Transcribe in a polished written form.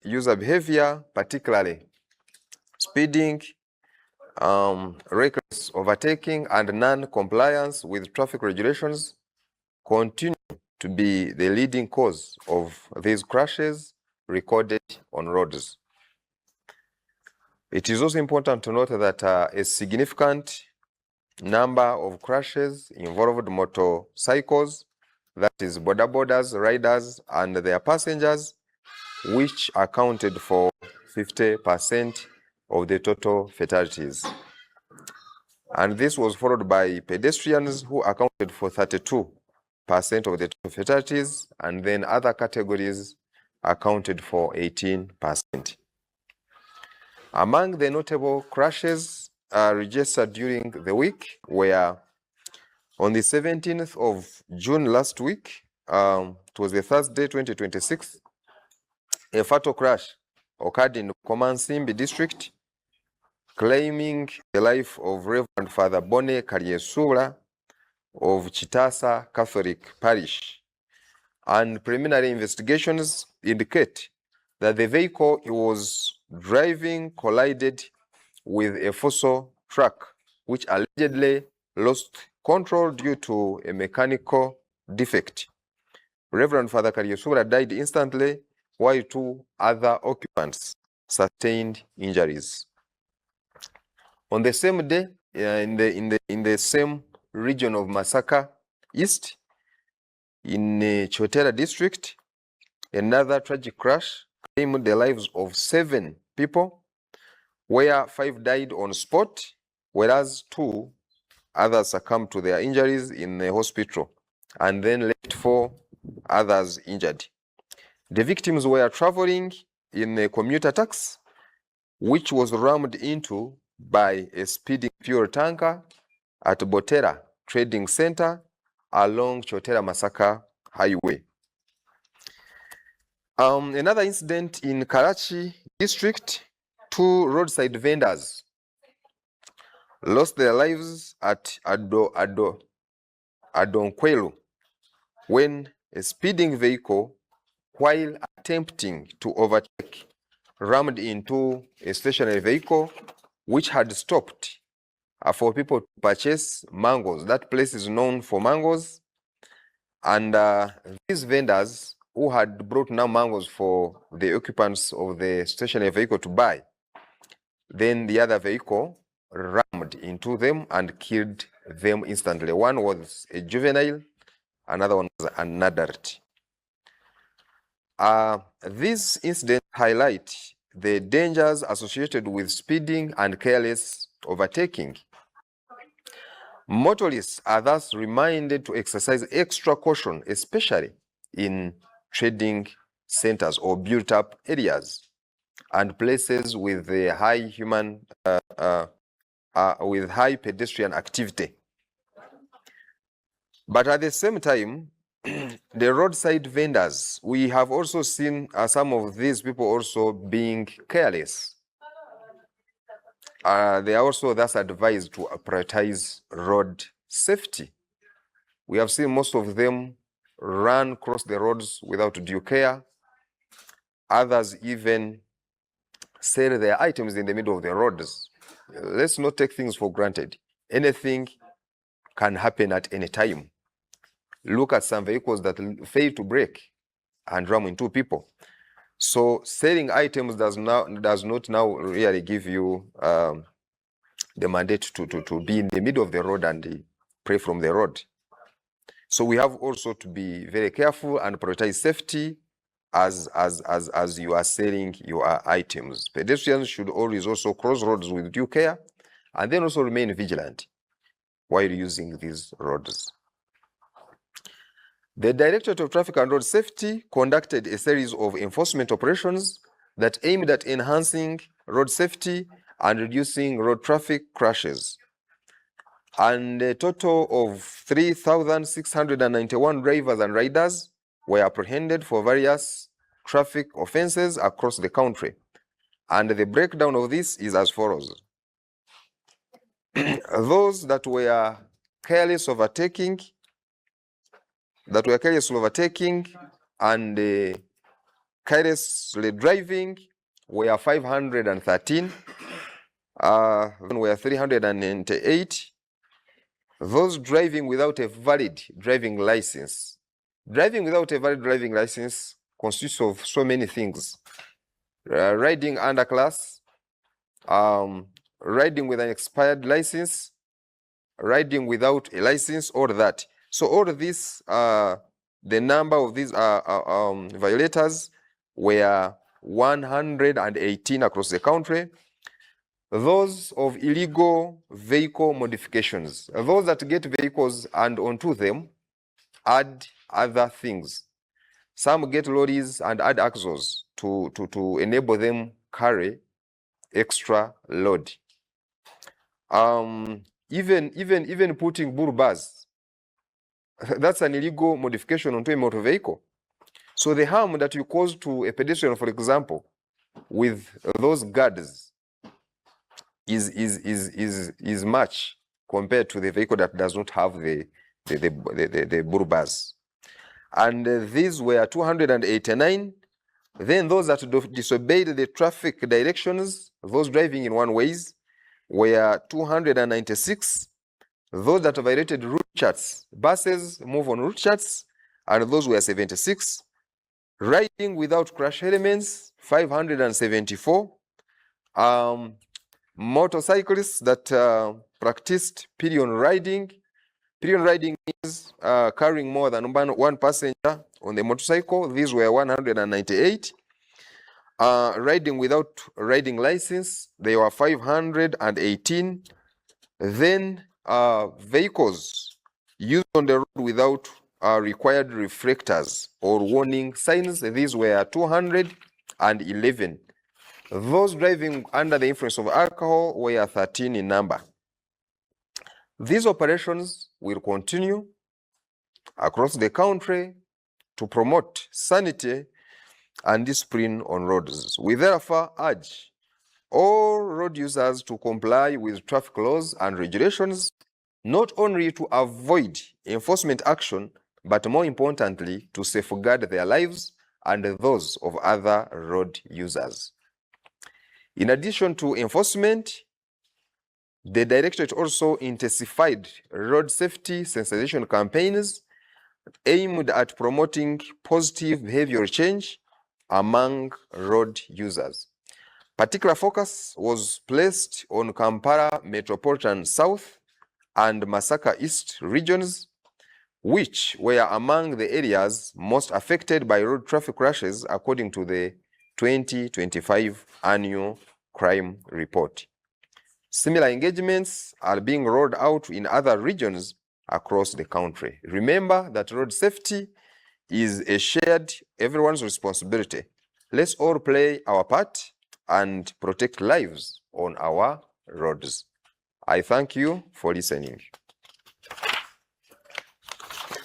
user behavior, particularly speeding, reckless overtaking, and non-compliance with traffic regulations, continue to be the leading cause of these crashes recorded on roads. It is also important to note that a significant number of crashes involved motorcycles, that is bodabodas, riders, and their passengers, which accounted for 50% of the total fatalities. And this was followed by pedestrians, who accounted for 32% of the total fatalities, and then other categories accounted for 18%. Among the notable crashes registered during the week were on the 17th of June last week, it was the Thursday, 2026, a fatal crash occurred in Nkoresambi district, claiming the life of Reverend Father Bone Karyesura of Chitasa Catholic Parish. And preliminary investigations indicate that the vehicle he was driving collided with a fossil truck, which allegedly lost control due to a mechanical defect. Reverend Father Karyesura died instantly, while 2 other occupants sustained injuries. On the same day, in the same region of Masaka East, in Chotera district, another tragic crash claimed the lives of 7 people, where 5 died on spot, whereas 2 others succumbed to their injuries in the hospital, and then left 4 others injured. The victims were traveling in a commuter taxi, which was rammed into by a speeding fuel tanker at Botera Trading Center along Chotera Masaka Highway. Another incident in Karachi district, 2 roadside vendors lost their lives at Adonkwelu when a speeding vehicle, while attempting to overtake, rammed into a stationary vehicle which had stopped for people to purchase mangoes. That place is known for mangoes, and these vendors who had brought now mangoes for the occupants of the stationary vehicle to buy, then the other vehicle rammed into them and killed them instantly. One was a juvenile, another one was an adult. These incidents highlight the dangers associated with speeding and careless overtaking. Motorists are thus reminded to exercise extra caution, especially in trading centers or built-up areas and places with a high with high pedestrian activity. But at the same time, the roadside vendors, we have also seen some of these people also being careless. They are also thus advised to prioritize road safety. We have seen most of them run across the roads without due care. Others even sell their items in the middle of the roads. Let's not take things for granted. Anything can happen at any time. Look at some vehicles that fail to brake and ram into people. So selling items does not now really give you the mandate to be in the middle of the road and pray from the road. So we have also to be very careful and prioritize safety as you are selling your items. Pedestrians should always also cross roads with due care, and then also remain vigilant while using these roads. The Directorate of Traffic and Road Safety conducted a series of enforcement operations that aimed at enhancing road safety and reducing road traffic crashes. And a total of 3,691 drivers and riders were apprehended for various traffic offenses across the country. And the breakdown of this is as follows. Those that were careless overtaking and carelessly driving were 513, were 398. Those driving without a valid driving license. Driving without a valid driving license consists of so many things. Riding underclass, riding with an expired license, riding without a license, or that. So all of this, the number of these violators were 118 across the country. Those of illegal vehicle modifications, those that get vehicles and onto them add other things. Some get lorries and add axles to enable them carry extra load. Even putting bull bars, that's an illegal modification onto a motor vehicle. So the harm that you cause to a pedestrian, for example, with those guards is much compared to the vehicle that does not have the bull bars. And these were 289. Then those that disobeyed the traffic directions, those driving in one ways, were 296. Those that violated route charts, buses move on route charts, and those were 76. Riding without crash elements, 574. Motorcyclists that practiced pillion riding. Pillion riding is carrying more than one passenger on the motorcycle. These were 198. Riding without riding license, they were 518. Then vehicles used on the road without required reflectors or warning signs, these were 211. Those driving under the influence of alcohol were 13 in number. These operations will continue across the country to promote sanity and discipline on roads. We therefore urge all road users to comply with traffic laws and regulations, not only to avoid enforcement action, but more importantly, to safeguard their lives and those of other road users. In addition to enforcement, the Directorate also intensified road safety sensitization campaigns aimed at promoting positive behavioral change among road users. Particular focus was placed on Kampala Metropolitan South and Masaka East regions, which were among the areas most affected by road traffic crashes according to the 2025 Annual Crime Report. Similar engagements are being rolled out in other regions across the country. Remember that road safety is a shared, everyone's responsibility. Let's all play our part and protect lives on our roads. I thank you for listening.